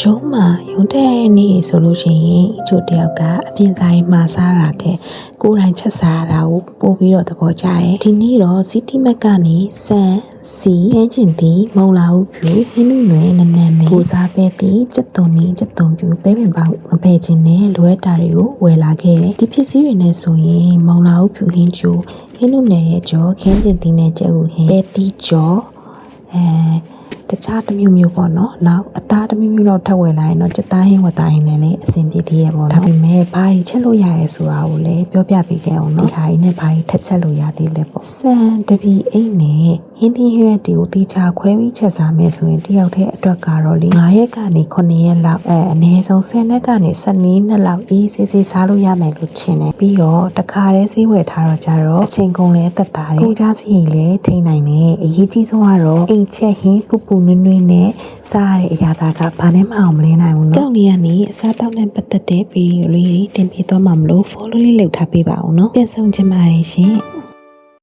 ရုံးမှာရုံးတဲ့နေ့ဆိုလို့ရှိရင်အချို့တယောက်ကအပြင်ဆိုင်မှာစားတာတဲ့ကိုယ်တိုင်ချက်စားတာကိုပို့ပြီးတော့သဘောကျတယ်ဒီနေ့တော့စီတီမက်ကနေစံစီဟင်းကျင်သည်မုံလာဟုဖြူဟင်းနုနွယ်နနံမဲကိုစားပဲသည်စက်သွန်နီစက်သွန်ပြူပဲပင်ပေါင်းမဖယ်ခြင်းနဲ့လွဲတာတွေကိုဝယ်လာခဲ့တယ်ဒီပစ္စည်းတွေနဲ့ဆိုရင်မုံလာဟုဖြူဟင်းကျူဟင်းနုနယ်ရဲ့ကြောခင်းကျင်သည်နဲ့ကျက်ဟုဟင်းပဲတီကြောတခြားတစ်မျိုးမျိုးပေါ့နော်နောက်အသားတစ်မျိုးမျိုးတော့ထပ်ဝယ်လာရင်တော့စက်သားဟင်းဝက်သားဟင်းနဲ့လည်းအဆင်ပြေသေးရဲ့ပေါ့နော်ဒါပေမဲ့ဘာတွေချက်လို့ရရဲဆိုတာကိုလည်းပြောပြပေးခဲ့အောင်နော်ဒီဟာကြီးနဲ့ဘာတွေထပ်ချက်လို့ရသေးလဲပေါ့စံတပီအိတ်နဲ့ဟင်းသီးဟင်းတီကိုတီချာခွဲပြီးချက်စားမယ်ဆိုရင်တယောက်တည်းအတွက်ကတော့လေ9ရက်ကနေ9ရက်လောက်အနည်းဆုံး10ရက်ကနေ12နှစ်လောက်အေးဆေးဆေးစားလို့ရမယ်လို့ထင်တယ်ပြီးတော့တခါတည်းဈေးဝယ်ထားတော့ကြတော့အချိန်ကုန်လဲသက်သာတယ်ကိုကြားစီရင်လဲထိန်းနိုင်တယ်အရေးကြီးဆုံးကတော့အိမ်ချက်ဟင်းပူပူနွေးနွေးနဲ့စားရတဲ့အရာသားကဘာနဲ့မှအောင်မလင်းနိုင်ဘူးเนาะကောက်လေးကနေအစားတောက်နဲ့ပတ်သက်တဲ့ဗီဒီယိုလေးတင်ပြသွားမှာမလို့ follow လေးလုပ်ထားပေးပါအောင်เนาะပြန်ဆောင်ချင်ပါတယ်ရှင်